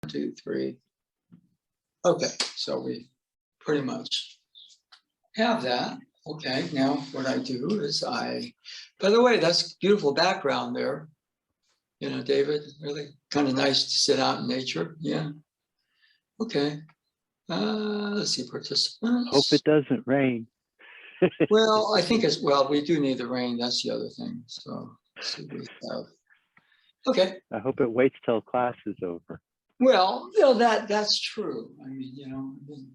2, 3. Okay, so we pretty much have that. Okay, now what I do is by the way, that's beautiful background there. You know, David, really kind of nice to sit out in nature. Yeah. Okay. Let's see, participants. Hope it doesn't rain. Well, I think well, we do need the rain. That's the other thing. So let's see what we have. Okay. I hope it waits till class is over. Well, that's true. I mean,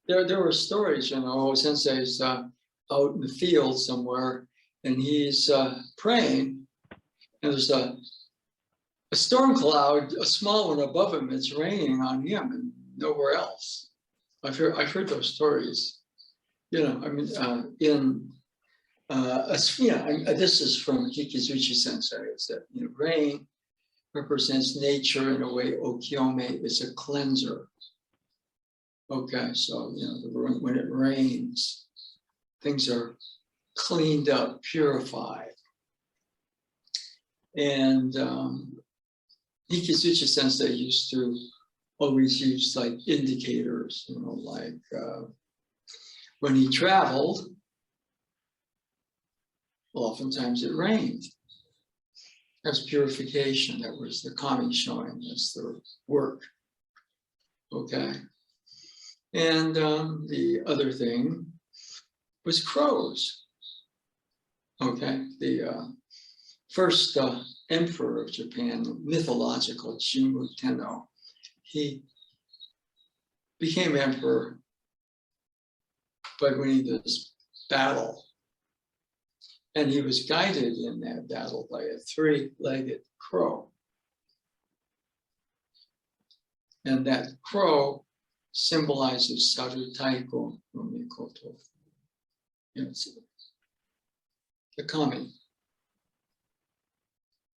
there were stories, Sensei's out in the field somewhere, and he's praying, and there's a storm cloud, a small one above him. It's raining on him and nowhere else. I've heard those stories. This is from Hikizuchi Sensei. It's that rain represents nature in a way. Okiyome is a cleanser. Okay, so when it rains, things are cleaned up, purified, and Hikizuchi Sensei used to always use like indicators, like when he traveled, oftentimes it rained. That's purification. That was the kami showing. That's their work. Okay. And the other thing was crows. Okay. The first emperor of Japan, mythological Jimmu Tenno, he became emperor by winning this battle. And he was guided in that battle by a 3-legged crow. And that crow symbolizes Saru Taiko no Mikoto. The kami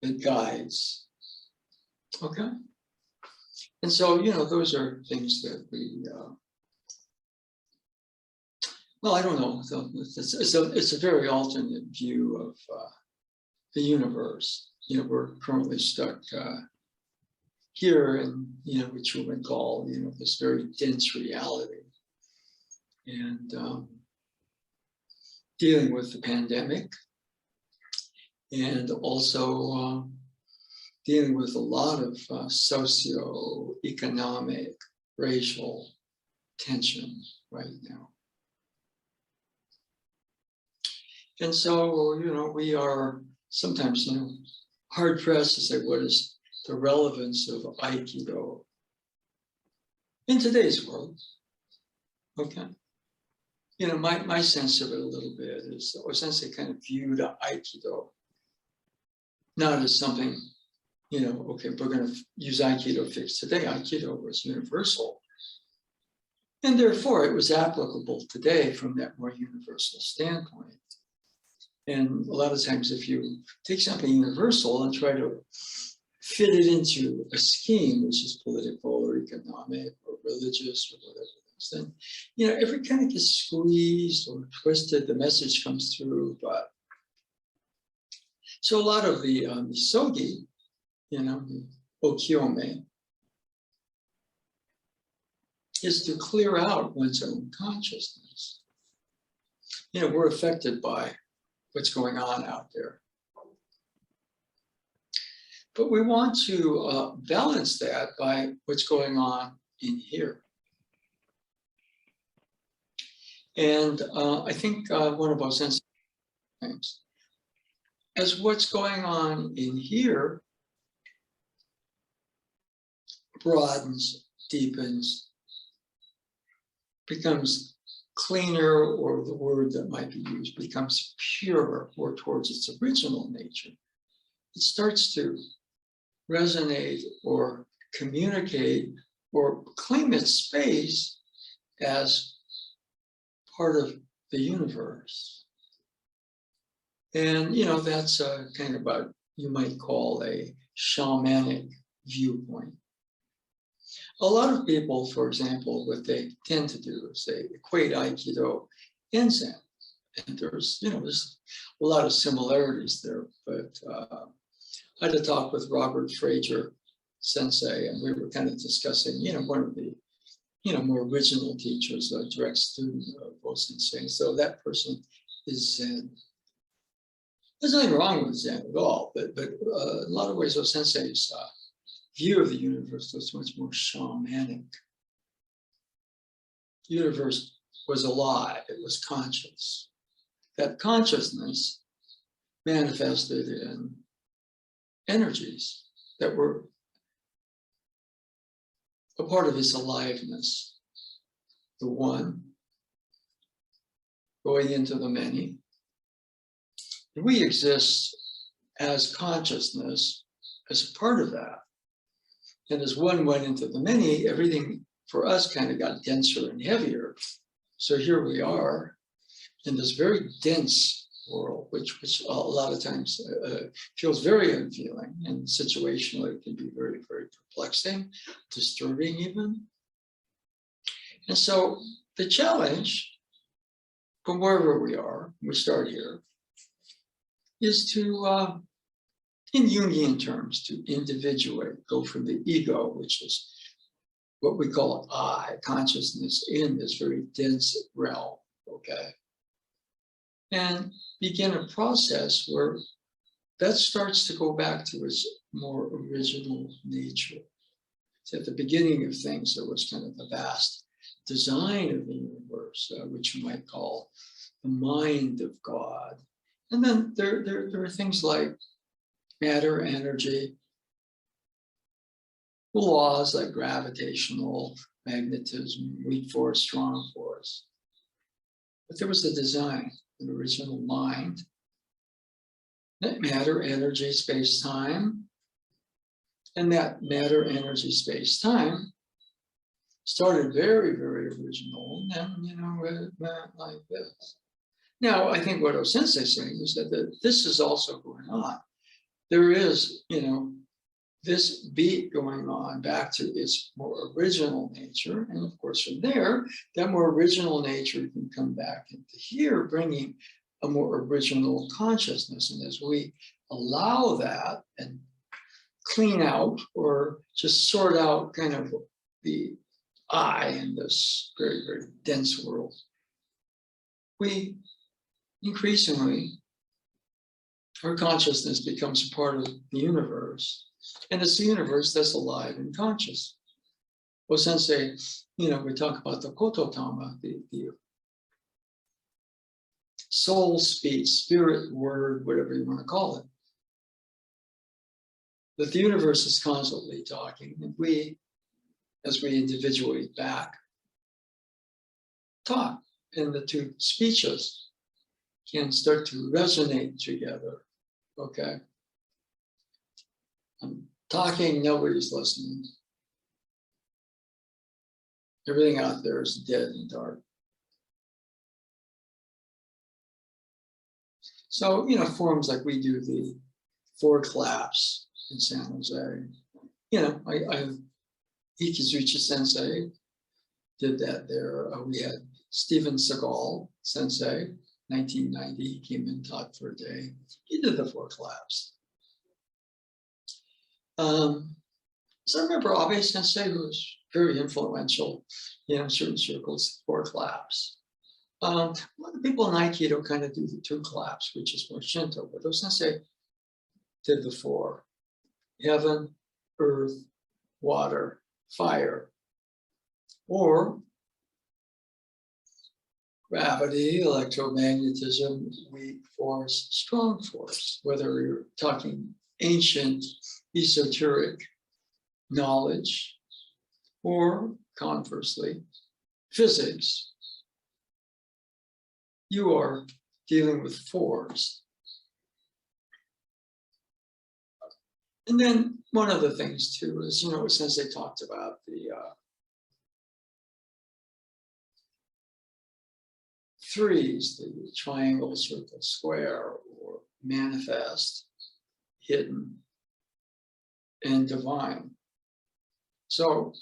that guides. Okay? And so, those are things that we, well, I don't know. So it's a very alternate view of the universe. We're currently stuck here in, which you would call, this very dense reality. And dealing with the pandemic, and also dealing with a lot of socio-economic, racial tension right now. And so, we are sometimes, hard pressed to say, what is the relevance of Aikido in today's world? Okay. My sense of it a little bit is, Sensei kind of viewed Aikido not as something, okay, we're going to use Aikido fix today. Aikido was universal. And therefore, it was applicable today from that more universal standpoint. And a lot of times, if you take something universal and try to fit it into a scheme, which is political or economic or religious or whatever it is, then, every kind of gets squeezed or twisted, the message comes through. But so a lot of the misogi, the okiyome, is to clear out one's own consciousness. We're affected by what's going on out there. But we want to balance that by what's going on in here. And I think one of our sensitive things, as what's going on in here broadens, deepens, becomes cleaner, or the word that might be used, becomes purer or towards its original nature, it starts to resonate or communicate or claim its space as part of the universe. And, that's kind of what you might call a shamanic viewpoint. A lot of people, for example, what they tend to do is they equate Aikido and Zen. And there's a lot of similarities there. But I had a talk with Robert Frazier sensei, and we were kind of discussing, one of the, more original teachers, a direct student of Bo Sensei. So that person is Zen. There's nothing wrong with Zen at all, but in a lot of ways, Bo Sensei's view of the universe was much more shamanic. The universe was alive, it was conscious. That consciousness manifested in energies that were a part of his aliveness. The one going into the many. We exist as consciousness as a part of that. And as one went into the many, everything for us kind of got denser and heavier. So here we are in this very dense world, which a lot of times feels very unfeeling and situationally can be very, very perplexing, disturbing even. And so the challenge from wherever we start here, is to, in Jungian terms, to individuate, go from the ego, which is what we call I, consciousness in this very dense realm, okay? And begin a process where that starts to go back to its more original nature. So at the beginning of things, there was kind of the vast design of the universe, which you might call the mind of God. And then there are things like matter, energy, laws like gravitational, magnetism, weak force, strong force. But there was a design, an original mind, that matter, energy, space-time. And that matter, energy, space-time started very, very original. And then, it went like this. Now, I think what Sensei is saying is that this is also going on. There is, this beat going on back to its more original nature. And of course, from there, that more original nature can come back into here, bringing a more original consciousness. And as we allow that and clean out or just sort out kind of the I in this very, very dense world, we increasingly, our consciousness becomes a part of the universe. And it's the universe that's alive and conscious. Well, Sensei, we talk about the Kototama, the soul speech, spirit word, whatever you want to call it. That the universe is constantly talking, and we, as we individuate back, talk, and the two speeches can start to resonate together, okay? I'm talking, nobody's listening. Everything out there is dead and dark. So, forums like we do the 4 claps in San Jose. Ikizuchi Sensei did that there. We had Steven Seagal Sensei, 1990, he came and taught for a day. He did the 4 claps. So I remember Abe Sensei, who was very influential, in certain circles, 4 claps. A lot of people in Aikido kind of do the 2 claps, which is more Shinto, but those Sensei did the 4. Heaven, earth, water, fire, or gravity, electromagnetism, weak force, strong force, whether you're talking ancient, esoteric knowledge, or conversely, physics. You are dealing with force. And then one of the things too is, since they talked about the 3s, the triangle, circle, square, or manifest, hidden, and divine. So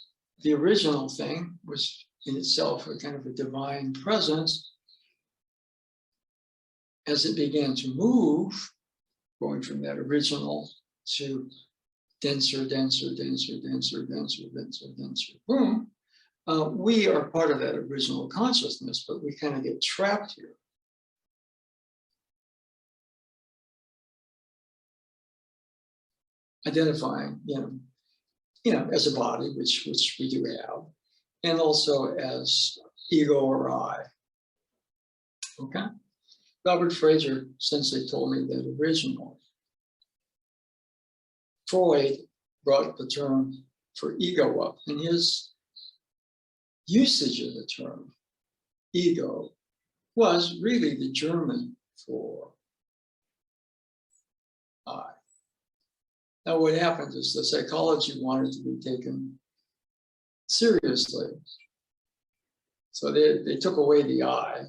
the original thing was in itself a kind of a divine presence. As it began to move, going from that original to denser, denser, denser, denser, denser, denser, denser, boom. We are part of that original consciousness, but we kind of get trapped here. Identifying, as a body, which we do have, and also as ego or I. Okay. Robert Fraser Sensei told me that originally Freud brought the term for ego up, and his usage of the term ego was really the German for I. Now, what happened is the psychology wanted to be taken seriously. So they took away the I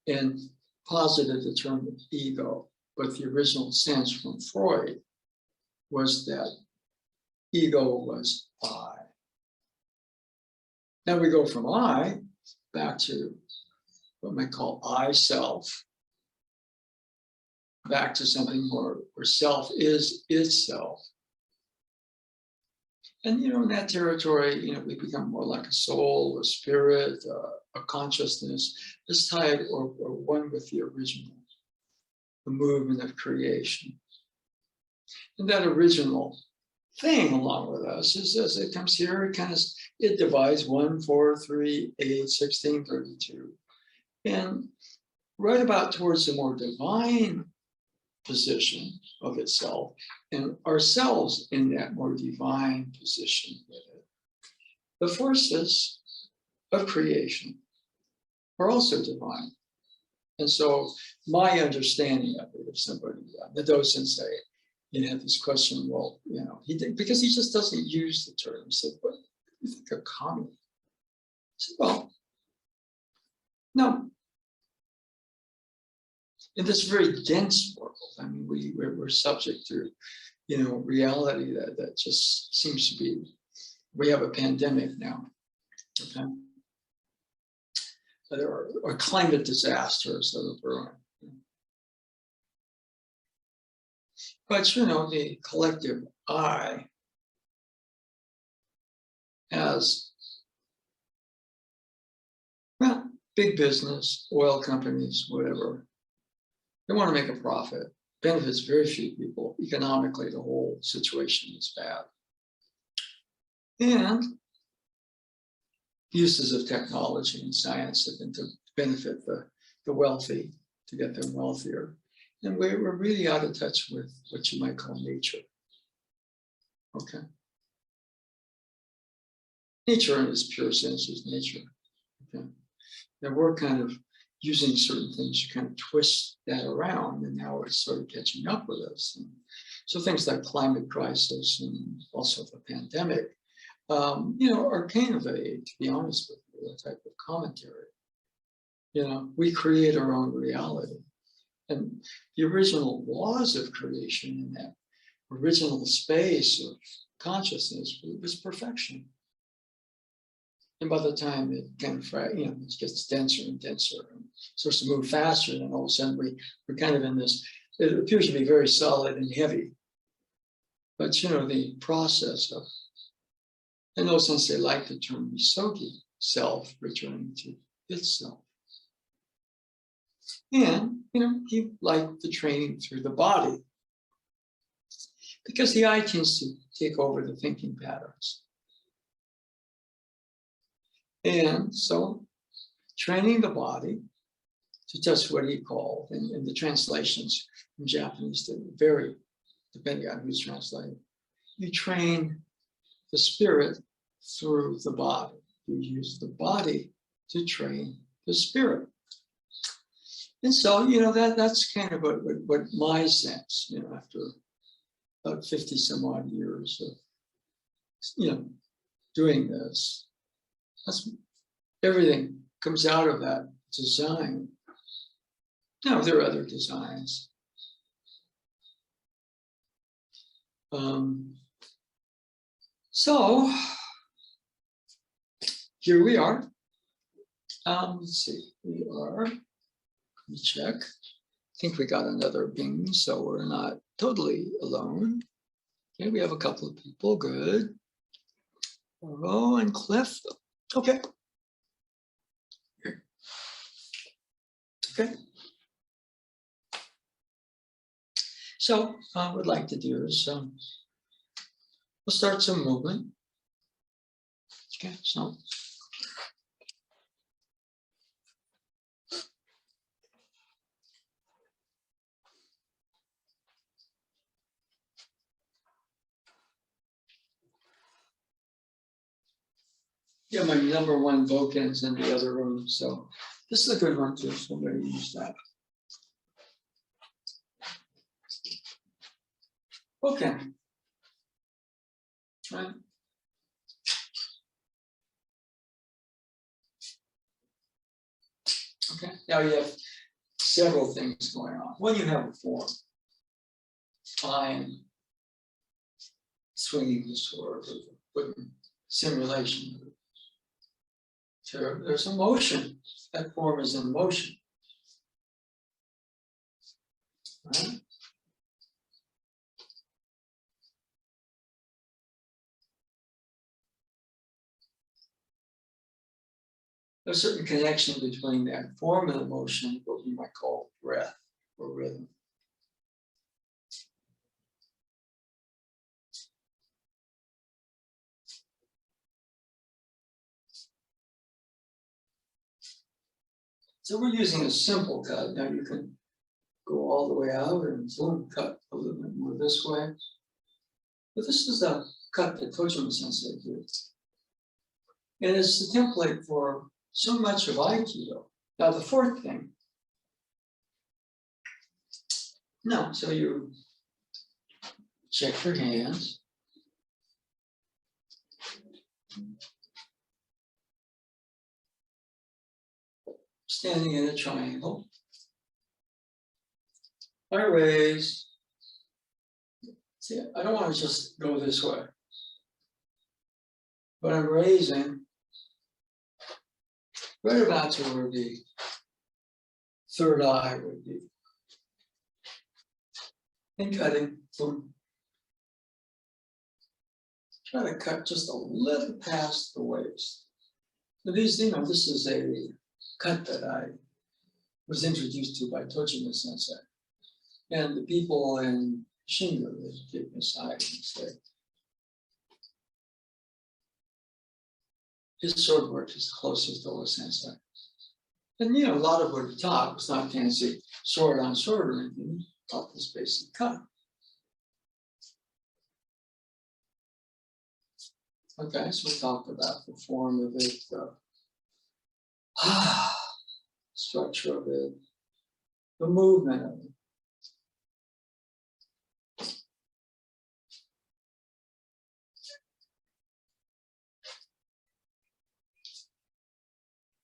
and posited the term ego. But the original sense from Freud was that ego was I. Now we go from I back to what we call I self, back to something where self is itself. And, in that territory, we become more like a soul, a spirit, a consciousness that's tied or one with the original, the movement of creation. And that original thing along with us is as it comes here, it divides 1, 4, 3, 8, 16, 32. And right about towards the more divine position of itself, and ourselves in that more divine position with it. The forces of creation are also divine. And so my understanding of it, if somebody, Nado Sensei, had this question, well, he did, because he just doesn't use the term. He said, what do you think of common? I said, well, no. In this very dense world, we're subject to, reality that just seems to be, we have a pandemic now, okay? There are climate disasters that are brewing. But, the collective I has, well, big business, oil companies, whatever. They want to make a profit, benefits very few people. Economically, the whole situation is bad. And uses of technology and science have been to benefit the wealthy, to get them wealthier. And we're really out of touch with what you might call nature. Okay. Nature in its pure sense is nature. Okay. And we're kind of using certain things to kind of twist that around, and now it's sort of catching up with us. And so things like climate crisis and also the pandemic, are kind of to be honest with you, a type of commentary. We create our own reality. And the original laws of creation in that original space of consciousness was perfection. And by the time it kind of, it gets denser and denser and starts to move faster, and all of a sudden we're kind of in this, it appears to be very solid and heavy. But, the process of, in no sense they like the term misogi, self returning to itself. And, he liked the training through the body, because the I tends to take over the thinking patterns. And so training the body to touch what he called, and the translations from Japanese that vary depending on who's translating. You train the spirit through the body. You use the body to train the spirit. And so, that's kind of what my sense, after about 50 some odd years of, doing this, that's everything comes out of that design. Now, there are other designs. So here we are. Let's see, let me check. I think we got another bing, so we're not totally alone. Okay, we have a couple of people. Good. Ro and Cliff. Okay. Okay. So what I would like to do is we'll start some movement. Okay, so yeah, my number one vocans in the other room. So this is a good one too. So I'm going to use that. Okay. Right. Okay. Now you have several things going on. When you have a form, I'm swinging the sword, putting simulation. So there's a motion. That form is in motion. Right? There's a certain connection between that form and the motion, what we might call breath or rhythm. So we're using a simple cut. Now you can go all the way out and boom, cut a little bit more this way. But this is the cut that Tojima Sensei did. And it's the template for so much of Aikido. Now the fourth thing. No, so you check your hands. Standing in a triangle. I raise. See, I don't want to just go this way. But I'm raising right about to where the third eye would be. And cutting, boom. Try to cut just a little past the waist. Now these, this is a cut that I was introduced to by Tojima Sensei. And the people in Shingo, they get aside and say, his sword work is the closest to Oda Sensei. And a lot of what he taught was not fancy sword on sword or anything. He taught this basic cut. Okay, so we talked about the form of it, the structure of it, the movement of it.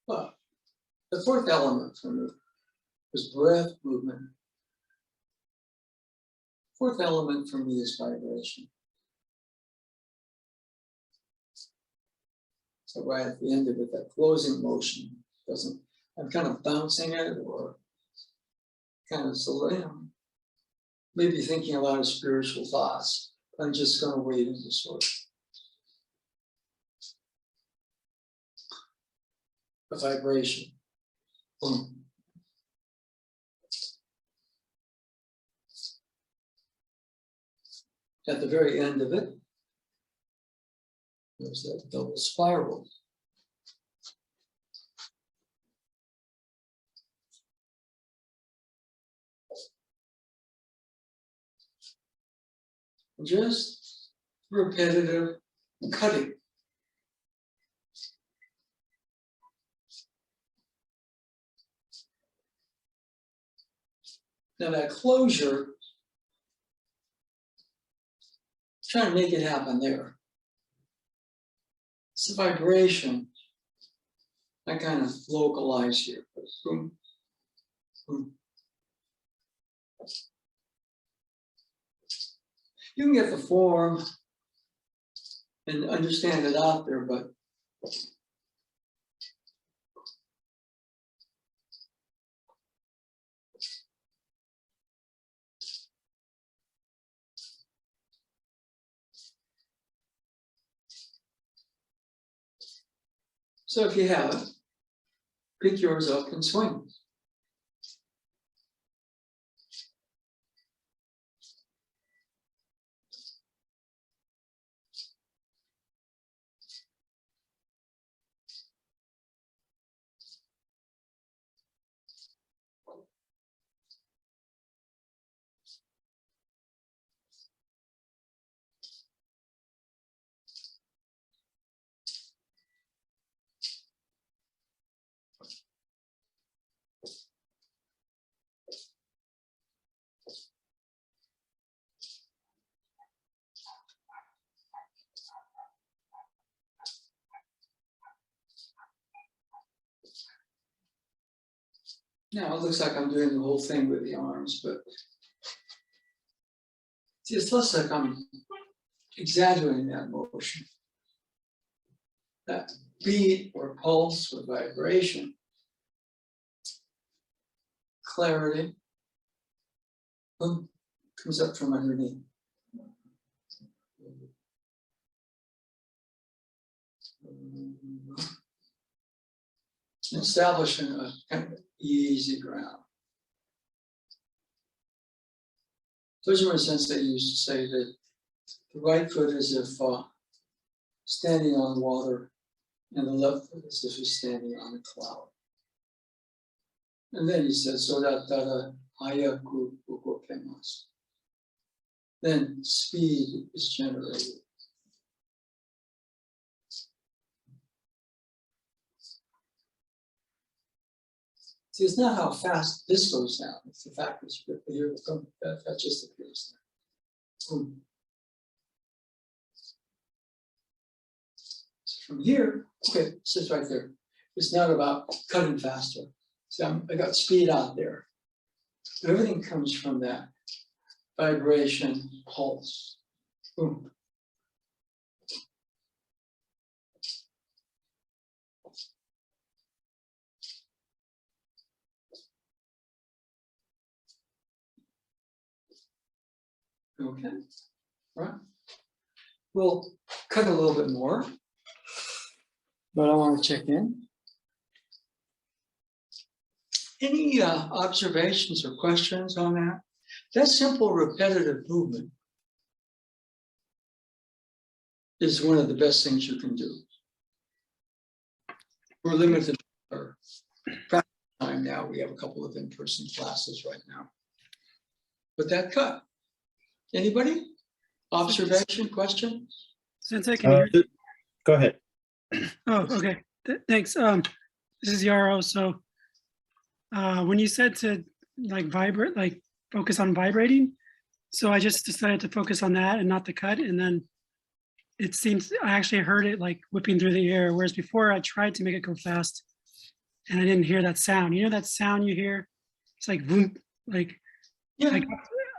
But the fourth element for me is breath, movement. Fourth element for me is vibration. So right at the end of it, that closing motion doesn't, I'm kind of bouncing it or kind of, maybe thinking a lot of spiritual thoughts. I'm just going to wade into sort of a vibration. Boom. At the very end of it, there's that double spiral. Just repetitive cutting. Now that closure, trying to make it happen there. It's a vibration. I kind of localize here. Boom, boom. You can get the form and understand it out there, but So if you have it, pick yours up and swing. Now it looks like I'm doing the whole thing with the arms, but see, it's less like I'm exaggerating that motion. That beat or pulse or vibration, clarity, boom, comes up from underneath. Establishing a kind of easy ground. Toshima Sensei used to say that the right foot is if standing on water, and the left foot is if you're standing on a cloud. And then he said, so that hayaku ukokemasu. Then speed is generated. See, it's not how fast this goes down, it's the fact that that just appears there. Boom. So from here, okay, it sits right there. It's not about cutting faster. See, I got speed out there. Everything comes from that vibration pulse. Boom. Okay, right. We'll cut a little bit more, but I want to check in. Any observations or questions on that? That simple repetitive movement is one of the best things you can do. We're limited to our practice time now. We have a couple of in-person classes right now. But that cut. Anybody? Observation, question? Sensei, can you hear me? Go ahead. Oh, okay. Thanks. This is Yarrow. So when you said to like vibrate, like focus on vibrating, so I just decided to focus on that and not the cut. And then it seems I actually heard it like whipping through the air. Whereas before I tried to make it go fast and I didn't hear that sound. You know that sound you hear? It's like boom, like Yeah.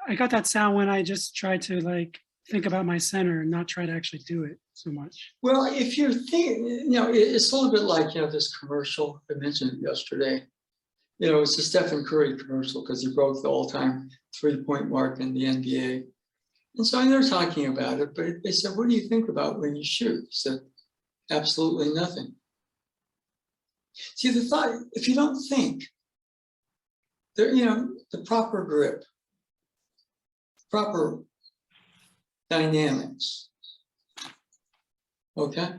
I got that sound when I just tried to like think about my center and not try to actually do it so much. Well, if you're thinking, it's a little bit like, this commercial, I mentioned it yesterday. It's a Stephen Curry commercial because he broke the all-time three-point mark in the NBA. And so they're talking about it, but they said, what do you think about when you shoot? He said, absolutely nothing. See, the thought, if you don't think, the proper grip, proper dynamics, okay?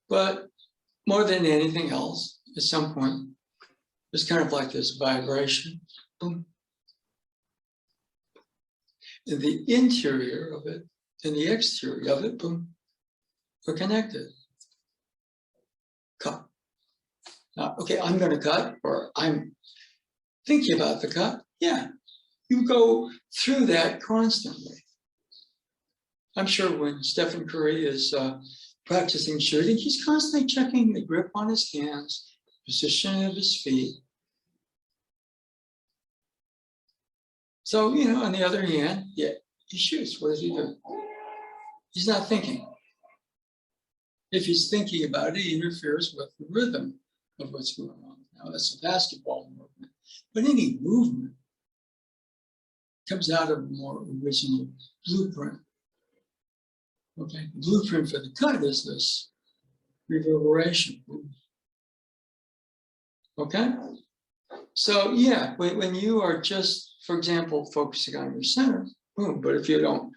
But more than anything else, at some point, it's kind of like this vibration, boom. And the interior of it and the exterior of it, boom, are connected. Cut. Now, okay, I'm going to cut, or I'm thinking about the cut. Yeah, you go through that constantly. I'm sure when Stephen Curry is practicing shooting, he's constantly checking the grip on his hands, position of his feet. So, on the other hand, yeah, he shoots. What does he do? He's not thinking. If he's thinking about it, he interferes with the rhythm of what's going on. Now, that's a basketball movement. But any movement comes out of a more original blueprint. Okay, the blueprint for the cut is this reverberation. Okay? So yeah, when you are just, for example, focusing on your center, boom, but if you don't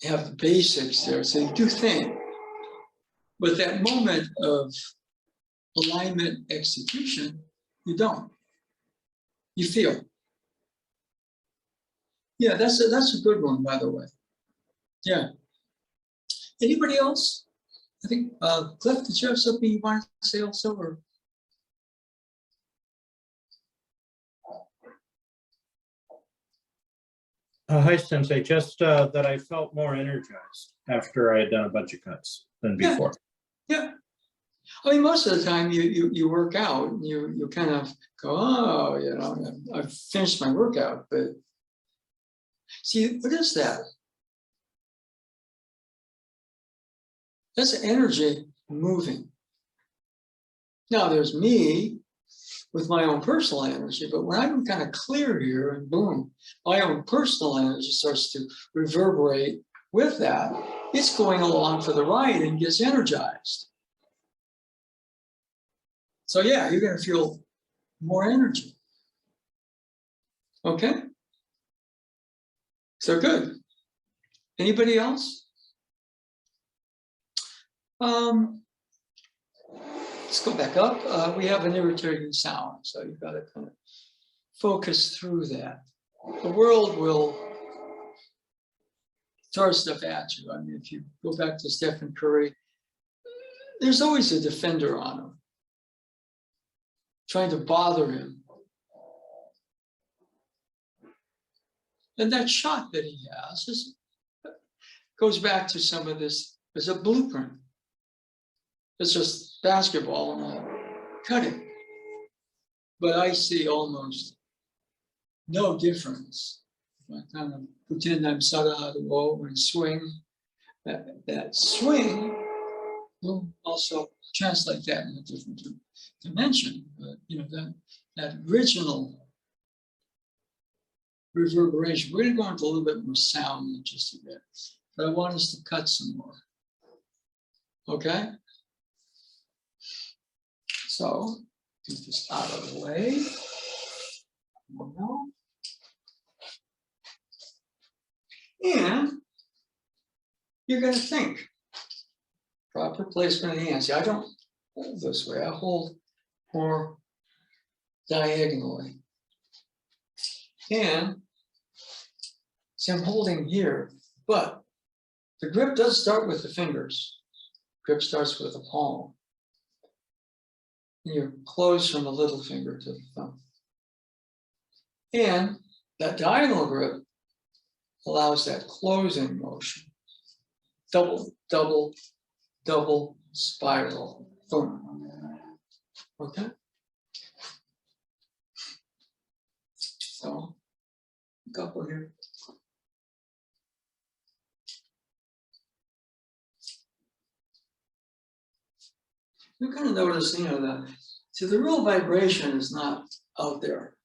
have the basics there, so you do think, but that moment of alignment execution, you don't. You feel. Yeah, that's a good one, by the way. Yeah. Anybody else? I think Cliff, did you have something you wanted to say also? Or? Hi, Sensei. Just that I felt more energized after I had done a bunch of cuts than before. Yeah. I mean, most of the time you work out, and you kind of go, oh, you know, I've finished my workout, but see, what is that? That's energy moving. Now there's me with my own personal energy, but when I'm kind of clear here and boom, my own personal energy starts to reverberate with that, it's going along for the ride and gets energized. So yeah, you're going to feel more energy. Okay? So good. Anybody else? Let's go back up. We have an irritating sound, so you've got to kind of focus through that. The world will throw stuff at you. I mean, if you go back to Stephen Curry, there's always a defender on him, trying to bother him. And that shot that he has goes back to some of this as a blueprint. It's just basketball and cutting. But I see almost no difference. I kind of pretend I'm Sarahado and swing. That swing will also translate that in a different dimension. But you know, that original reverberation. We're going to go into a little bit more sound in just a bit. But I want us to cut some more. Okay? So, get this out of the way. And you're going to think. Proper placement of the hands. See, I don't hold this way. I hold more diagonally. And see, I'm holding here, but the grip does start with the fingers. Grip starts with the palm. And you're closed from the little finger to the thumb. And that diagonal grip allows that closing motion. Double, double, double spiral. Boom. Okay? So, a couple here. You kind of notice, you know, that see, the real vibration is not out there.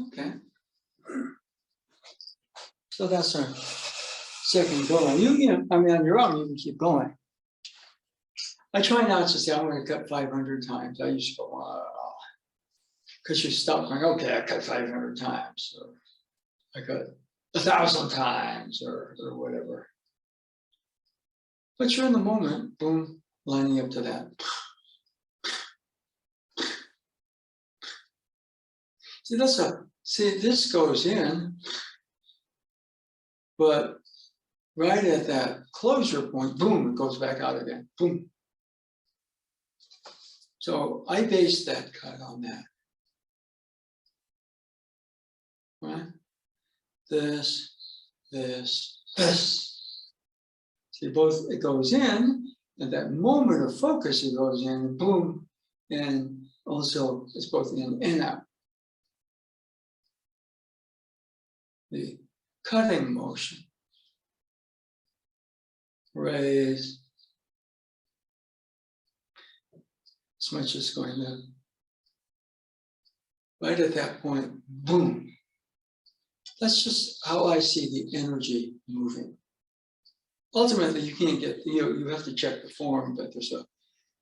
Okay. So that's our second goal. You can, I mean, on your own, you can keep going. I try not to say, I'm going to cut 500 times. I used to go, because you stop going, okay, I cut 500 times, or I cut 1,000 times, or whatever. But you're in the moment, boom, lining up to that. See, this goes in, but right at that closure point, boom, it goes back out again, boom. So I base that cut on that. Right? This. See, both, it goes in, at that moment of focus, it goes in, boom, and also it's both in and out. The cutting motion. Raise. As much as going to, right at that point, boom. That's just how I see the energy moving. Ultimately, you can't get, you have to check the form, but there's a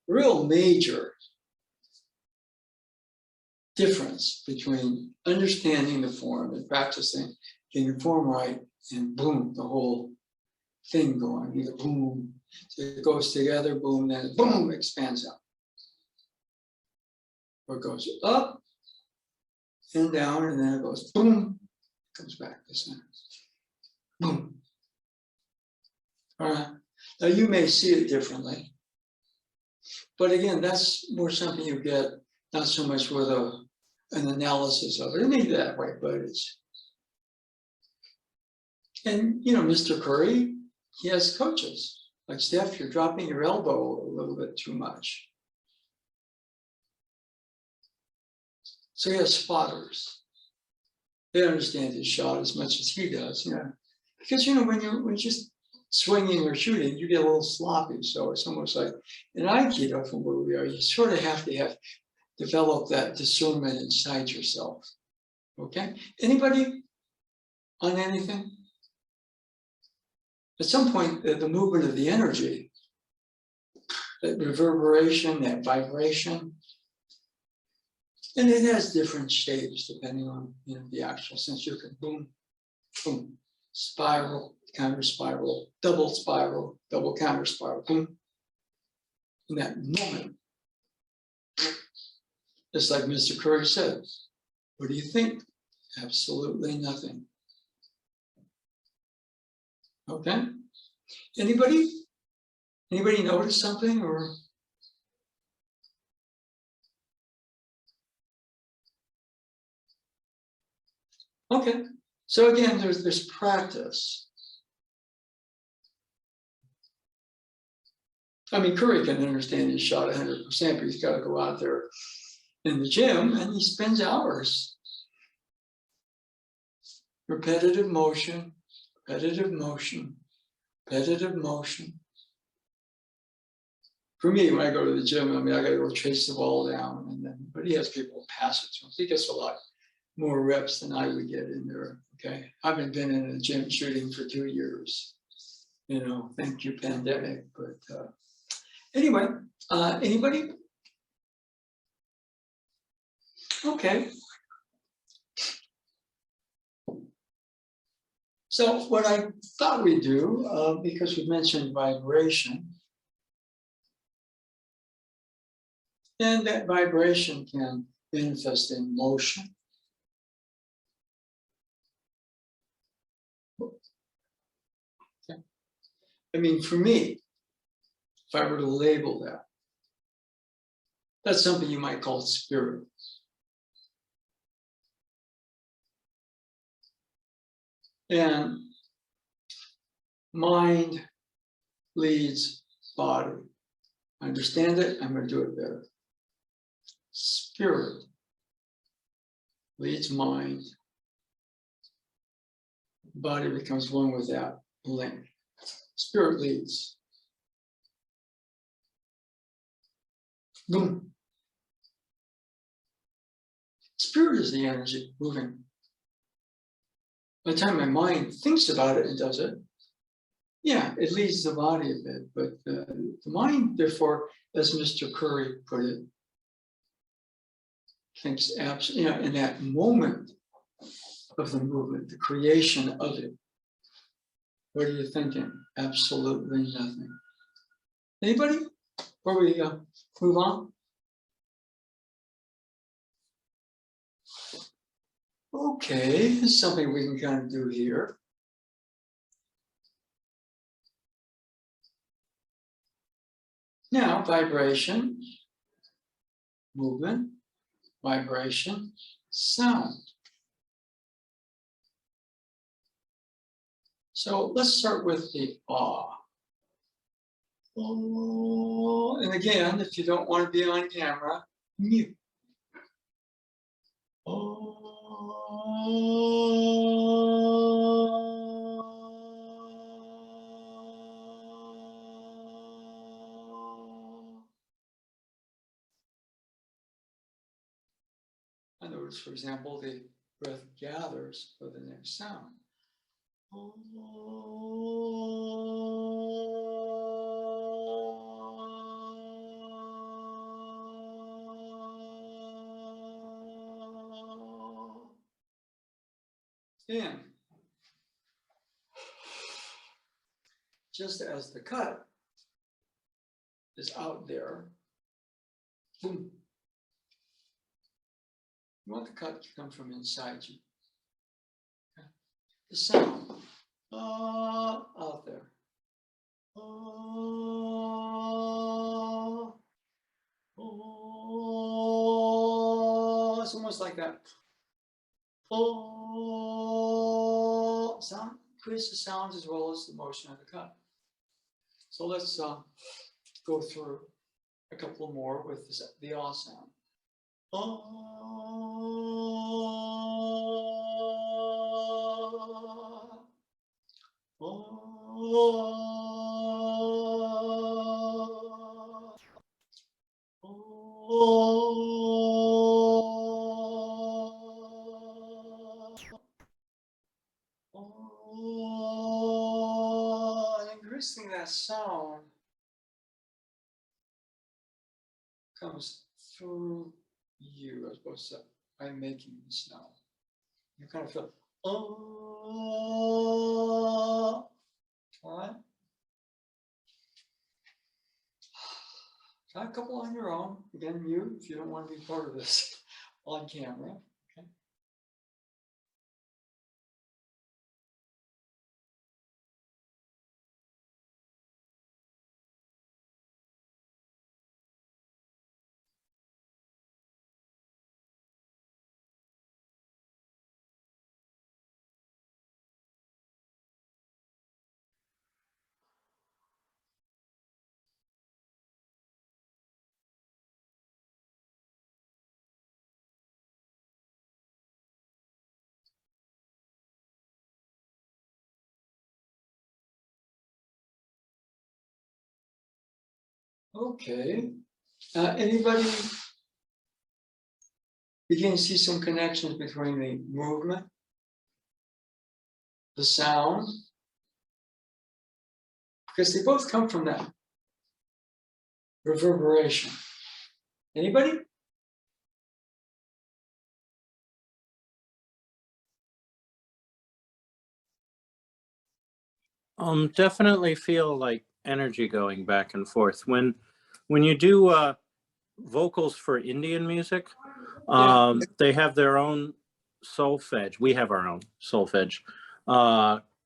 real major difference between understanding the form and practicing getting the form right, and boom, the whole thing going, either boom, so it goes together, boom, then boom, expands out. Or it goes up and down, and then it goes boom, comes back to center. Boom. All right. Now you may see it differently, but again, that's more something you get, not so much with an analysis of it. It may be that way, but it's. And Mr. Curry, he has coaches. Like, Steph, you're dropping your elbow a little bit too much. So he has spotters. They understand his shot as much as he does, because when you're just swinging or shooting, you get a little sloppy. So it's almost like in Aikido, from where we are, you sort of have to develop that discernment inside yourself. Okay? Anybody on anything? At some point, the movement of the energy, that reverberation, that vibration, and it has different shapes depending on the actual sense. You can boom, boom, spiral, counter spiral, double counter spiral, boom. In that moment, just like Mr. Curry said, what do you think? Absolutely nothing. Okay. Anybody notice something or? Okay. So again, there's practice. I mean, Curry can understand his shot 100%, but he's got to go out there in the gym and he spends hours. Repetitive motion, repetitive motion, repetitive motion. For me, when I go to the gym, I mean, I got to go chase the ball down, but he has people pass it to him. He gets a lot more reps than I would get in there. Okay, I haven't been in a gym shooting for 2 years. Thank you, pandemic. But anyway, anybody? Okay. So what I thought we'd do, because we mentioned vibration, and that vibration can manifest in motion. Okay. I mean, for me, if I were to label that, that's something you might call spirit. And mind leads body. I understand it, I'm going to do it better. Spirit leads mind. Body becomes one with that link. Spirit leads. Boom. Spirit is the energy moving. by the time my mind thinks about it and does it, yeah, it leads the body a bit, but the mind, therefore, as Mr. Curry put it, thinks absolutely, in that moment of the movement, the creation of it. What are you thinking? Absolutely nothing. Anybody? Before we move on? Okay, this is something we can kind of do here. Now, vibration, movement, vibration, sound. So let's start with the ah. Oh, and again, if you don't want to be on camera, mute. Oh. I notice, for example, the breath gathers for the next sound. And just as the cut is out there, you want the cut to come from inside you. Okay. The sound out there. It's almost like that. Sound creates the sounds as well as the motion of the cut. So let's go through a couple more with the ah sound. And increasing that sound comes through you as opposed to I'm making the sound. You kind of feel, oh, all right. Try a couple on your own. Again, mute if you don't want to be part of this on camera. Okay. Okay. Anybody begin to see some connections between the movement, the sound, because they both come from that reverberation. Anybody? Definitely feel like energy going back and forth. When you do vocals for Indian music, they have their own solfege. We have our own solfege,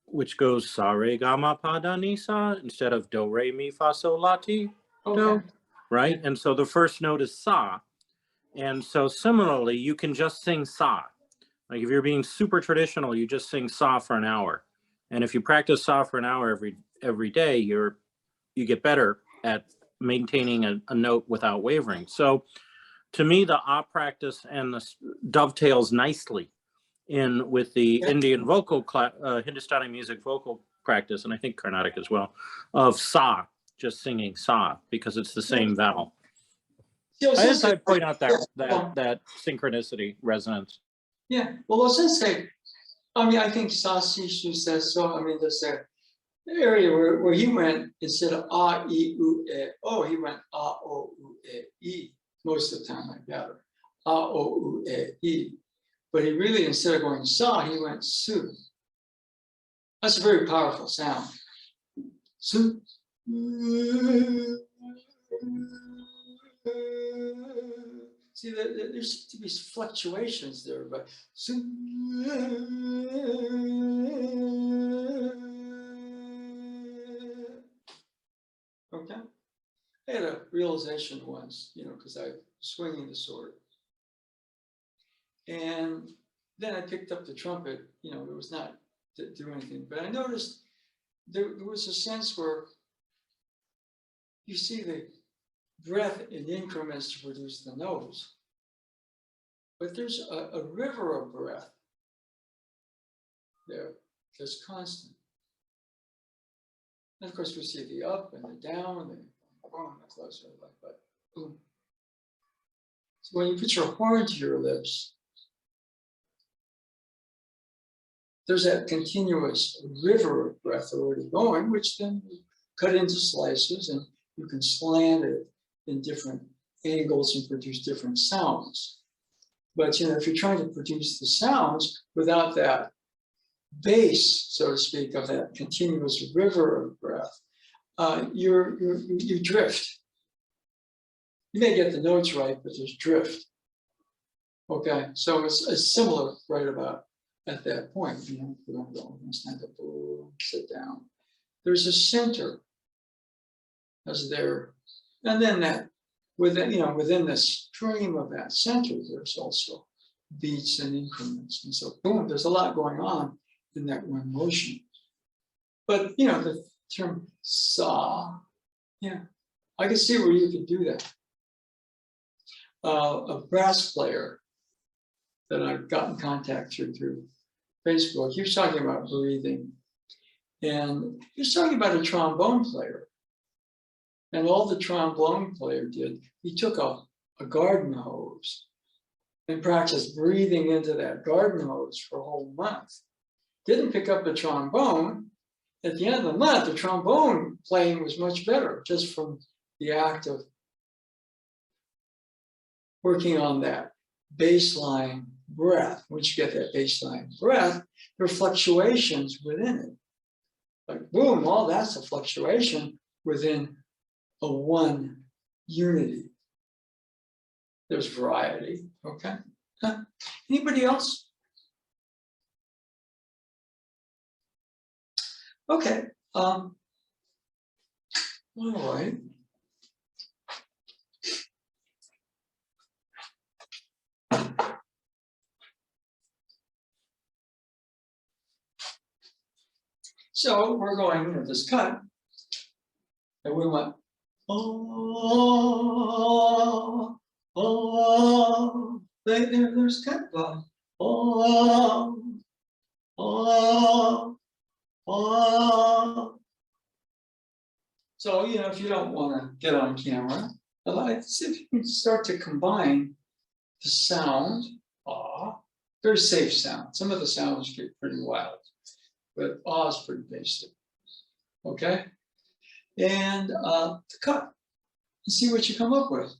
which goes sa re ga ma pa da ni sa instead of do re mi fa sol la ti do, right? And so the first note is sa, and so similarly you can just sing sa. Like if you're being super traditional, you just sing sa for an hour, and if you practice sa for an hour every day, you get better at maintaining a note without wavering. So to me, the ah practice and the dovetails nicely in with the Indian vocal, Hindustani music vocal practice, and I think Carnatic as well, of sa, just singing sa, because it's the same vowel. I'd point out that synchronicity, resonance. Yeah, well, since I mean, I think Sasishu says so. I mean, there's a area where he went, instead of A, E, U, E, O, he went A, O, U, E, E, most of the time, I gather. A, O, U, E, E. But he really, instead of going Sa, he went Su. That's a very powerful sound. Su. See, there seems to be fluctuations there, but okay. I had a realization once, because I was swinging the sword, and then I picked up the trumpet. It was not to do anything, but I noticed there was a sense where you see the breath in increments to produce the nose. But there's a river of breath there that's constant. And of course, we see the up and the down, and the boom, the closer, but boom. So when you put your horn to your lips, there's that continuous river of breath already going, which then you cut into slices, and you can slant it in different angles and produce different sounds. But if you're trying to produce the sounds without that base, so to speak, of that continuous river of breath, you drift. You may get the notes right, but there's drift. Okay, so it's similar right about at that point. We're going to go, stand up, sit down. There's a center as there, and then that within the stream of that center, there's also beats and increments, and so boom, there's a lot going on in that one motion. But the term sa, I can see where you could do that. A brass player that I've gotten contact through Facebook, he was talking about breathing, and he was talking about a trombone player. And all the trombone player did, he took a garden hose and practiced breathing into that garden hose for a whole month. Didn't pick up the trombone. At the end of the month, the trombone playing was much better, just from the act of working on that baseline breath. Once you get that baseline breath, there are fluctuations within it. Like boom, all that's a fluctuation within a one unity. There's variety, okay? Anybody else? Okay, all right. So we're going with this cut, and we went, oh, there's cut volume. Oh. So, if you don't want to get on camera, let's see if you can start to combine the sound, very safe sound. Some of the sounds get pretty wild, but is pretty basic. Okay? And the cut, and see what you come up with.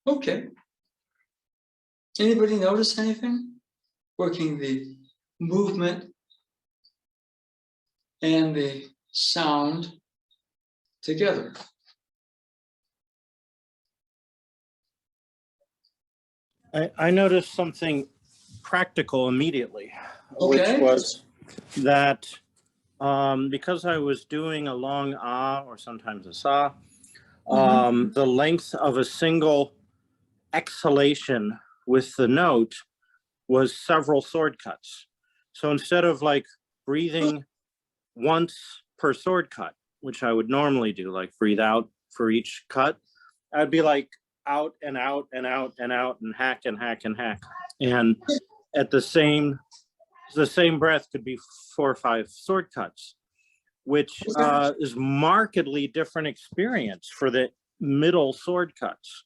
Okay. Anybody notice anything? Working the movement and the sound together. I noticed something practical immediately, which Okay. was that because I was doing a long ah or sometimes a sa, the length of a single exhalation with the note was several sword cuts. So instead of like breathing once per sword cut, which I would normally do, like breathe out for each cut, I'd be like out and out and out and out and hack and hack and hack. And at the same breath could be 4 or 5 sword cuts, which is markedly different experience for the middle sword cuts,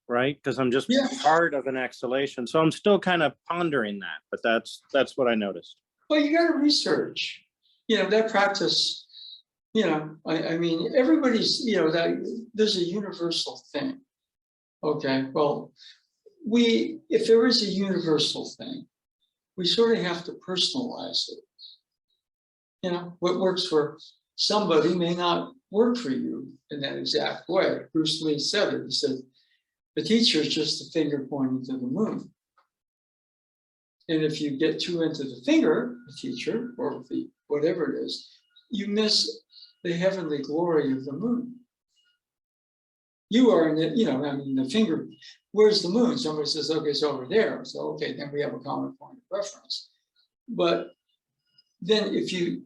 right? Because I'm just part of an exhalation. So I'm still kind of pondering that, but that's what I noticed. Well, you got to research, that practice, I mean, everybody's, that there's a universal thing. Okay, well, if there is a universal thing, we sort of have to personalize it. What works for somebody may not work for you in that exact way. Bruce Lee said it. He said, the teacher is just a finger pointing to the moon. And if you get too into the finger, the teacher, or the whatever it is, you miss the heavenly glory of the moon. You are in the, the finger, where's the moon? Somebody says, okay, it's over there. So, okay, then we have a common point of reference. But then if you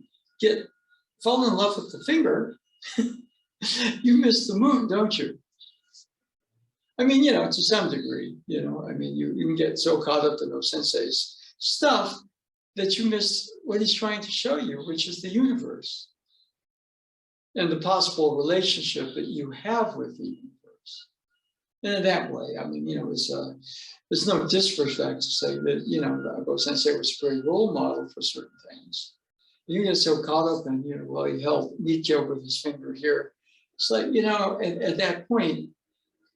fall in love with the finger, you miss the moon, don't you? I mean, to some degree, I mean, you can get so caught up in those sensei's stuff that you miss what he's trying to show you, which is the universe and the possible relationship that you have with the universe. And in that way, I mean, there's no disrespect to say that, Go Sensei was a great role model for certain things. You get so caught up in, well, he held Nikkyo with his finger here. It's like, at that point,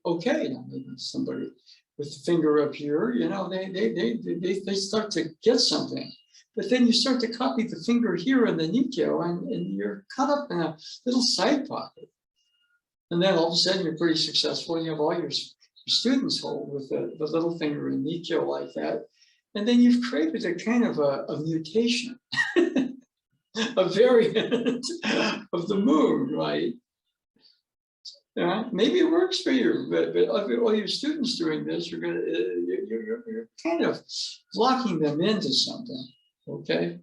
okay, maybe somebody with the finger up here, they start to get something. But then you start to copy the finger here in the Nikkyo, and you're caught up in a little side pocket. And then all of a sudden you're pretty successful, and you have all your students hold with the little finger in Nikkyo like that. And then you've created a kind of a mutation, a variant of the moon, right? Maybe it works for you, but all your students doing this, you're kind of locking them into something. Okay,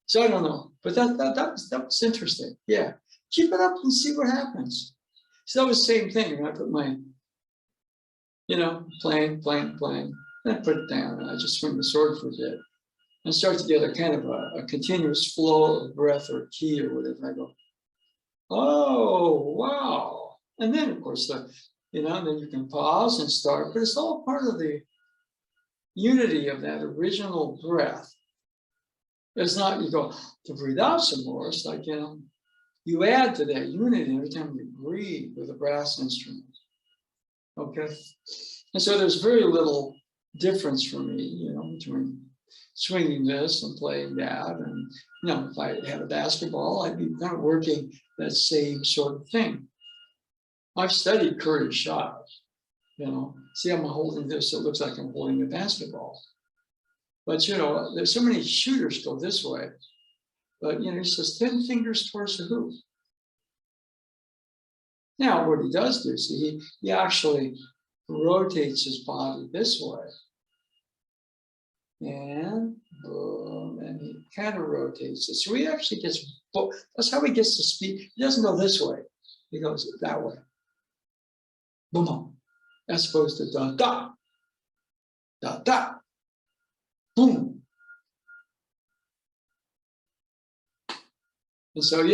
so I don't know, but that was interesting. Yeah, keep it up and see what happens. So that was the same thing. I put my, playing, and I put it down, and I just swing the sword for a bit, and start to get a kind of a continuous flow of breath or ki or whatever. I go, oh wow. And then, of course, then you can pause and start, but it's all part of the unity of that original breath. It's not, you go to breathe out some more. It's like, you add to that unity every time you breathe with a brass instrument. Okay. And so there's very little difference for me, between swinging this and playing that. And, if I had a basketball, I'd be kind of working that same sort of thing. I've studied Curry's shot, see, I'm holding this, it looks like I'm holding a basketball. But, there's so many shooters go this way. But, he says 10 fingers towards the hoop. Now, what he does do, see, he actually rotates his body this way. And boom, and he kind of rotates it. So he actually gets, that's how he gets to speed. He doesn't go this way, he goes that way. Boom, boom, as opposed to da, da, da, da, boom. And so,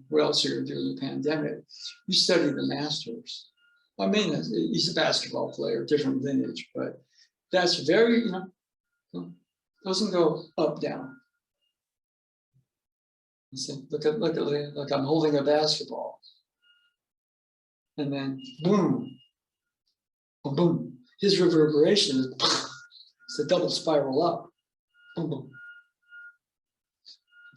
what else are you going to do in the pandemic? You study the masters. I mean, he's a basketball player, different lineage, but that's very, doesn't go up, down. See, look at like I'm holding a basketball. And then, boom. boom, boom. His reverberation is it's a double spiral up. Boom, boom.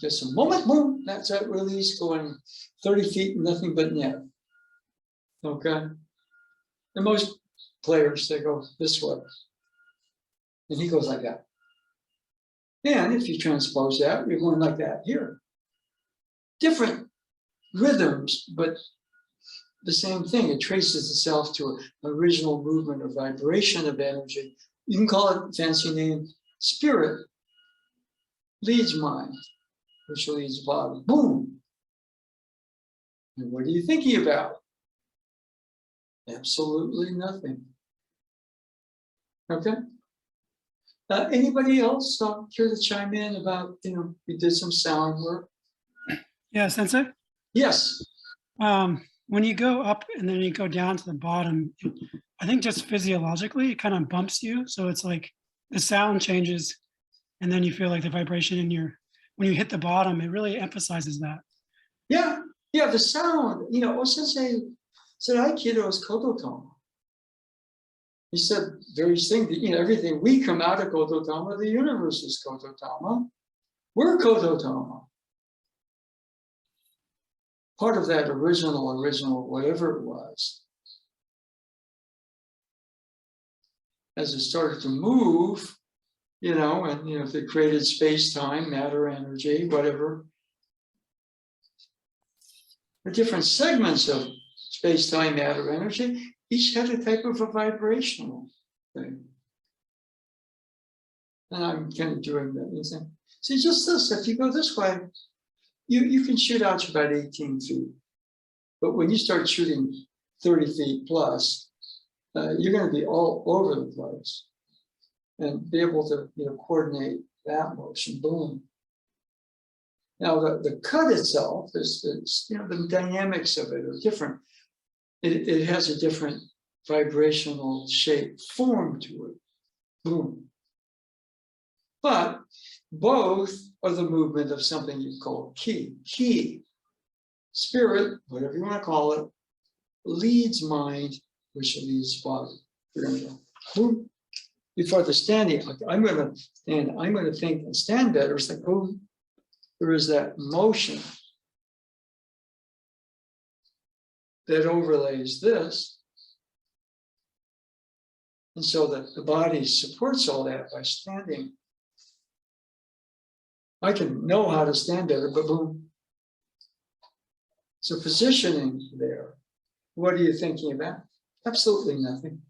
Just a moment, boom, that's that release going 30 feet, nothing but net. Okay. And most players, they go this way. And he goes like that. And if you transpose that, you're going like that here. Different rhythms, but the same thing. It traces itself to an original movement or vibration of energy. You can call it fancy name, spirit leads mind, which leads body. Boom. And what are you thinking about? Absolutely nothing. Okay. Anybody else care to chime in about, we did some sound work? Yeah, Sensei. Yes. When you go up and then you go down to the bottom, I think just physiologically, it kind of bumps you. So it's like the sound changes and then you feel like the vibration in when you hit the bottom, it really emphasizes that. Yeah. Yeah. The sound, Osensei said Aikido is Kodotama. He said various things, everything. We come out of Kodotama, the universe is Kodotama. We're Kodotama. Part of that original, whatever it was. As it started to move, if they created space, time, matter, energy, whatever. The different segments of space, time, matter, energy, each had a type of a vibrational thing. And I'm kind of doing that. See, just this, if you go this way, you can shoot out to about 18 feet. But when you start shooting 30 feet plus, you're going to be all over the place and be able to coordinate that motion. Boom. Now the cut itself is the dynamics of it are different. It has a different vibrational shape, form to it. Boom. But both are the movement of something you call ki. Ki, spirit, whatever you want to call it, leads mind, which leads body. You're going to go boom. Before the standing, I'm going to stand, I'm going to think and stand better. It's like, boom, there is that motion that overlays this. And so that the body supports all that by standing. I can know how to stand better, but boom. So positioning there, what are you thinking about? Absolutely nothing.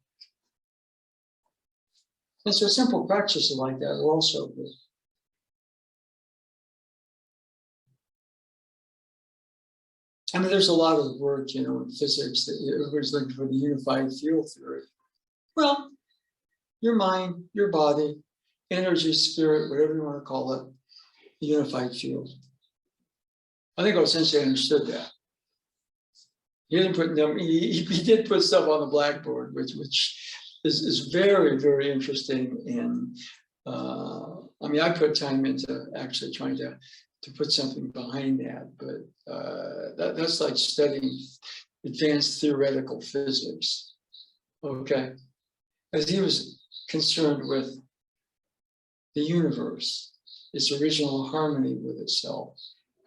And so simple practices like that are also good. I mean, there's a lot of work, in physics that everybody's looking for the unified field theory. Well, your mind, your body, energy, spirit, whatever you want to call it, the unified field. I think Sensei understood that. He didn't put them. He did put stuff on the blackboard, which is very, very interesting. And I mean, I put time into actually trying to put something behind that, but that's like studying advanced theoretical physics. Okay, as he was concerned with the universe, its original harmony with itself,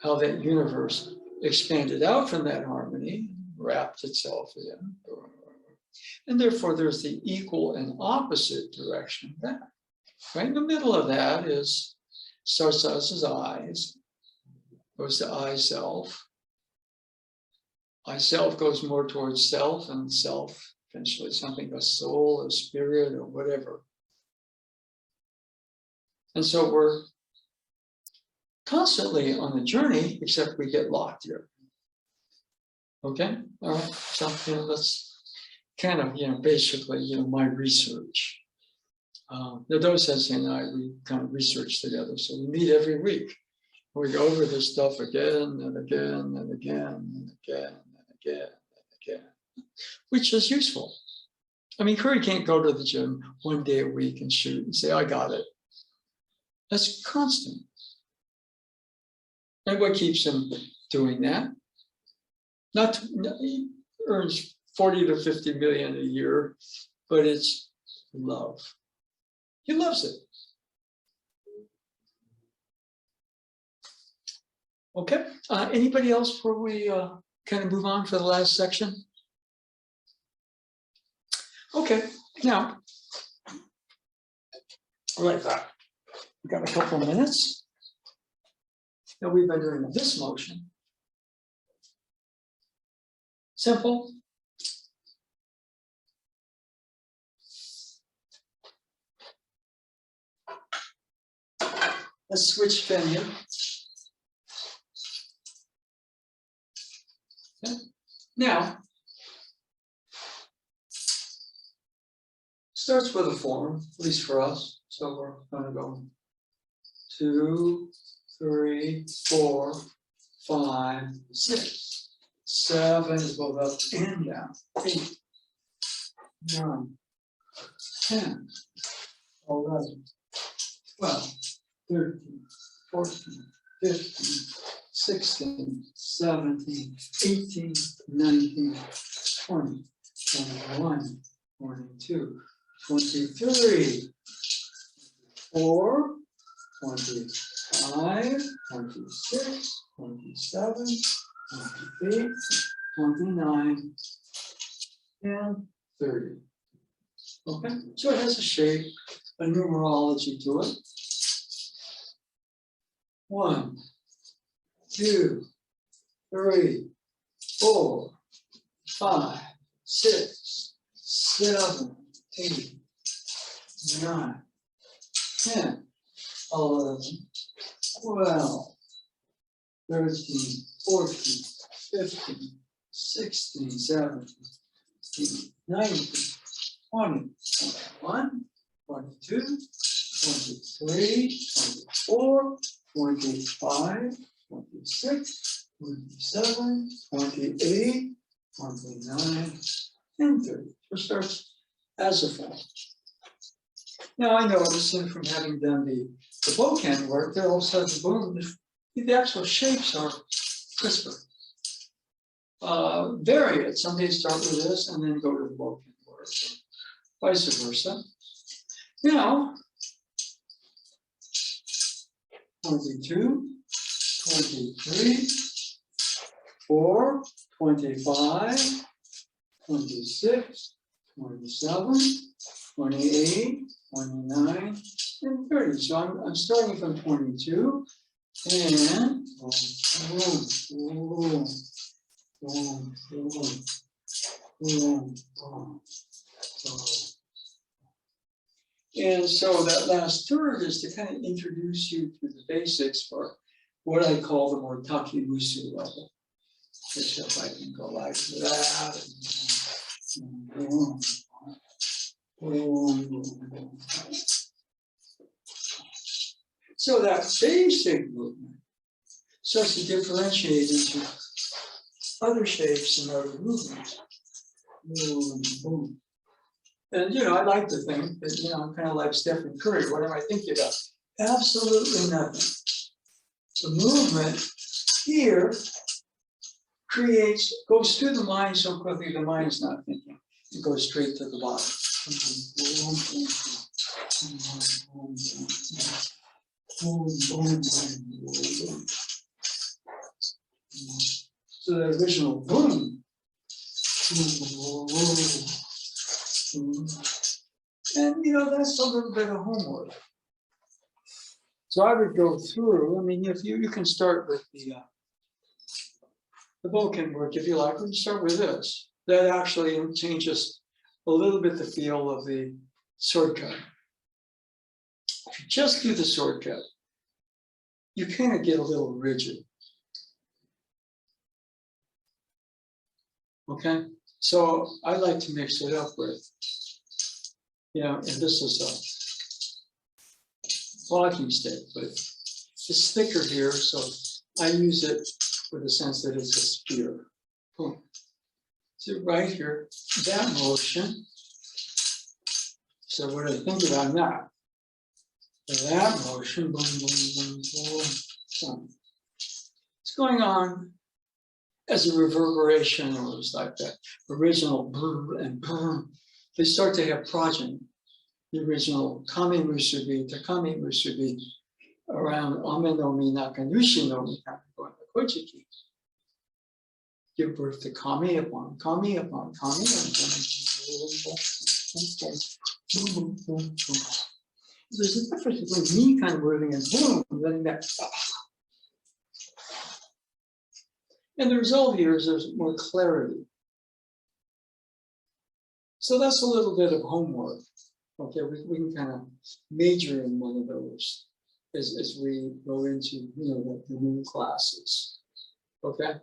how that universe expanded out from that harmony, wrapped itself in, and therefore there's the equal and opposite direction of that. Right in the middle of that starts out as eyes, goes to I self. I self goes more towards self, and self eventually something, a soul, a spirit, or whatever. And so we're constantly on the journey, except we get locked here. Okay, all right. So that's kind of basically my research. The Sensei and I, we kind of research together. So we meet every week. We go over this stuff again and again and again and again and again and again, which is useful. I mean, Curry can't go to the gym one day a week and shoot and say, I got it. That's constant. And what keeps him doing that? He earns 40 to 50 million a year but it's love. He loves it. Okay, anybody else before we kind of move on for the last section? Okay, now, like that. We got a couple of minutes. Now we've been doing this motion. Simple. Let's switch pen here. Okay. Now, starts with a form, at least for us. So we're going to go 2, 3, 4, 5, 6, 7 is both up and down. 8, 9, 10, 11, 12, 13, 14, 15, 16, 17, 18, 19, 20, 21, 22, 23, 24, 25, 26, 27, 28, 29, and 30. Okay, so it has a shape, a numerology to it. 1, 2, 3, 4, 5, 6, 7, 8, 9, 10, 11, 12, 13, 14, 15, 16, 17, 18, 19, 20, 21, 22, 23, 24, 25, 26, 27, 28, 29, and 30. So it starts as a form. Now I noticed from having done the boucan work, there also the boom, the actual shapes are crisper. Vary it. Some days start with this and then go to the boucan work, vice versa. Now, 22, 23, 4, 25, 26, 27, 28, 29, and 30. So I'm starting from 22 and boom, boom, boom, boom, boom, boom, boom. And so that last third is to kind of introduce you to the basics for what I call the more takimusu level. Which if I can go like that. And boom, boom, boom, boom. So that basic movement starts to differentiate into other shapes and other movements. Boom, boom. And, you know, I like to think that, you know, I'm kind of like Stephen Curry. What am I thinking about? Absolutely nothing. The movement here goes through the mind so quickly, the mind's not thinking. It goes straight to the body. So the original boom. And you know, that's a little bit of homework. So I would go through, I mean, if you can start with the boucan work if you like. We can start with this. That actually changes a little bit the feel of the sword cut. If you just do the sword cut, you kind of get a little rigid. Okay, so I like to mix it up with, you know, and this is a walking stick, but it's thicker here, so I use it with the sense that it's a spear. Boom. So right here, that motion. So what I think about that? That motion, boom, boom, boom, boom, boom. It's going on as a reverberation, or it's like that original boom and boom they start to have progeny. The original Kami Musubi, Takami Musubi, around Ame no Mi Nakanushi no Mi Kochiki, give birth to Kami upon Kami upon Kami. There's a difference between me kind of moving and boom, and letting that. And the result here is there's more clarity. So that's a little bit of homework. Okay, we can kind of major in one of those as we go into the new classes. Okay,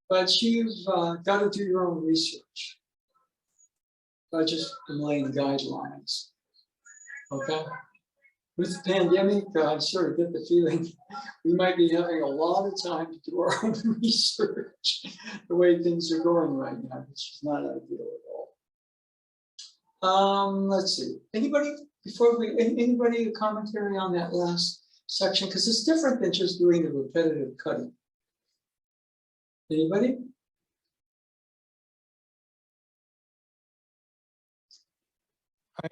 but you've got to do your own research. I just am laying guidelines. Okay, with the pandemic, I sort of get the feeling we might be having a lot of time to do our own research the way things are going right now, which is not ideal at all. Let's see. Anybody a commentary on that last section? Because it's different than just doing the repetitive cutting. Anybody?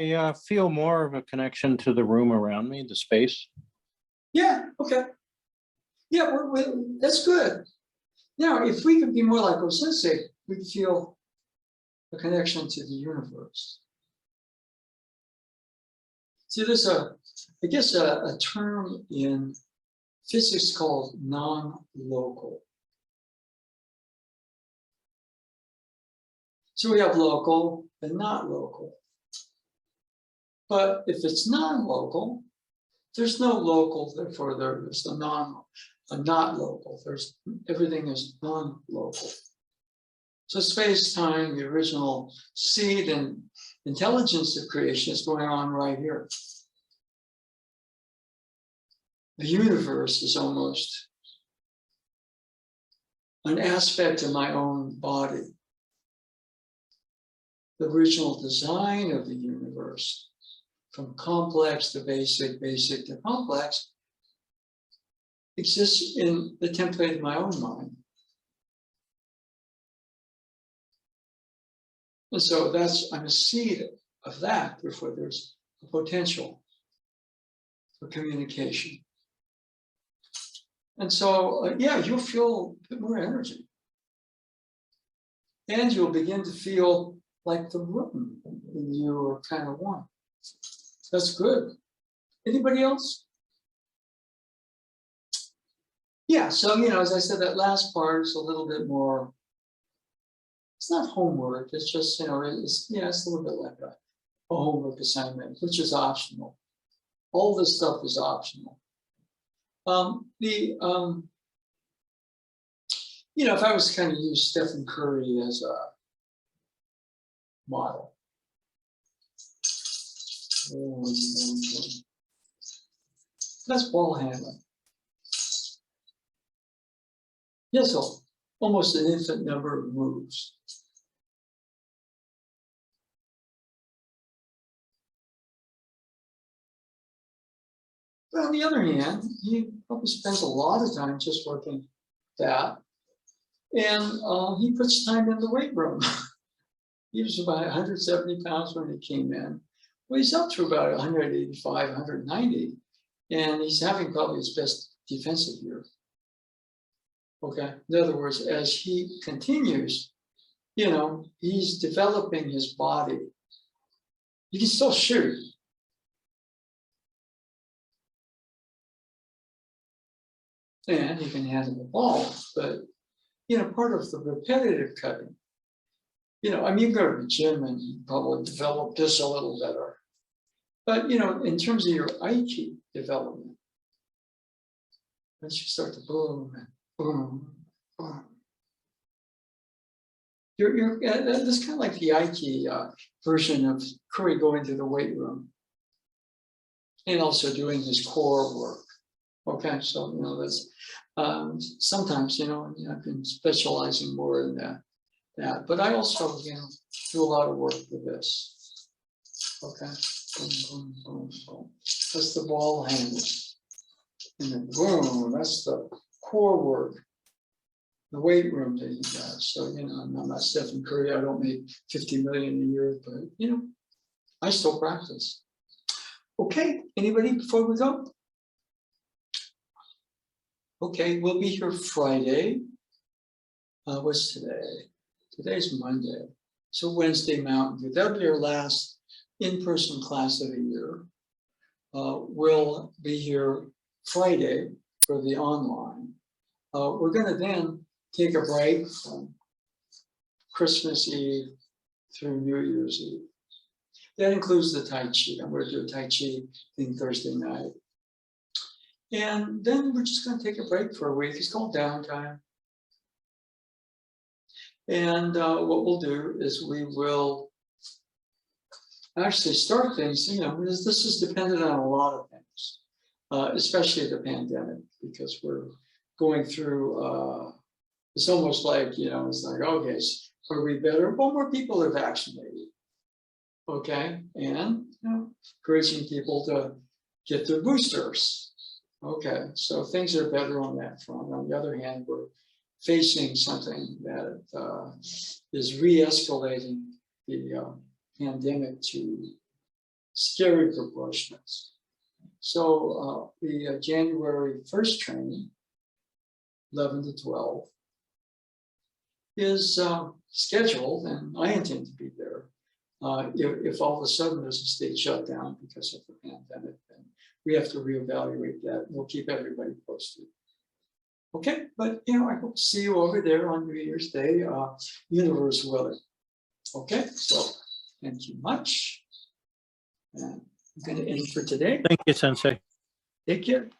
I feel more of a connection to the room around me, the space. Yeah, okay. Yeah, that's good. Now, if we could be more like O-sensei, we'd feel a connection to the universe. See, there's I guess a term in physics called non-local. So we have local and not local. But if it's non-local, there's no local, therefore there's a not local. Everything is non-local. So space-time, the original seed and intelligence of creation is going on right here. The universe is almost an aspect of my own body. The original design of the universe, from complex to basic, basic to complex, exists in the template of my own mind. And so I'm a seed of that, therefore there's a potential for communication. And so, yeah, you'll feel a bit more energy. And you'll begin to feel like the room and you are kind of one. That's good. Anybody else? Yeah, so, as I said, that last part is a little bit more, it's not homework, it's just, it's a little bit like a homework assignment, which is optional. All this stuff is optional. If I was kind of use Stephen Curry as a model. That's ball handling. Yes, so almost an infinite number of moves. But on the other hand, he probably spends a lot of time just working that. And he puts time in the weight room. He was about 170 pounds when he came in. Well, he's up to about 185, 190. And he's having probably his best defensive year. Okay. In other words, as he continues, he's developing his body. He can still shoot. And he can handle the ball, but part of the repetitive cutting, you go to the gym and you probably develop this a little better. But in terms of your Aichi development, once you start to boom and boom, boom, that's kind of like the Aichi version of Curry going to the weight room and also doing his core work. Okay, so that's sometimes I've been specializing more in that, but I also do a lot of work with this. Okay, boom, boom, boom, boom. That's the ball handle, and then boom. That's the core work. the weight room that he does. So, you know, I'm not Stephen Curry. I don't make 50 million a year, but, you know, I still practice. Okay, anybody before we go? Okay, we'll be here Friday. What's today? Today's Monday. So Wednesday, Mountain View. That'll be our last in-person class of the year. We'll be here Friday for the online. We're going to then take a break from Christmas Eve through New Year's Eve. That includes the Tai Chi. I'm going to do a Tai Chi thing Thursday night. And then we're just going to take a break for a week. It's called downtime. And what we'll do is we will actually start things, you know, this is dependent on a lot of things, especially the pandemic, because we're going through, it's almost like, you know, it's like, okay, so are we better? Well, more people are vaccinated. Okay, and you know, encouraging people to get their boosters. Okay, so things are better on that front. On the other hand, we're facing something that is re-escalating the pandemic to scary proportions. So the January 1st training, 11 to 12, is scheduled, and I intend to be there. If all of a sudden there's a state shutdown because of the pandemic, then we have to reevaluate that. We'll keep everybody posted. Okay, but you know, I hope to see you over there on New Year's Day, universe willing. Okay, so thank you much. And I'm going to end for today. Thank you, Sensei. Take care.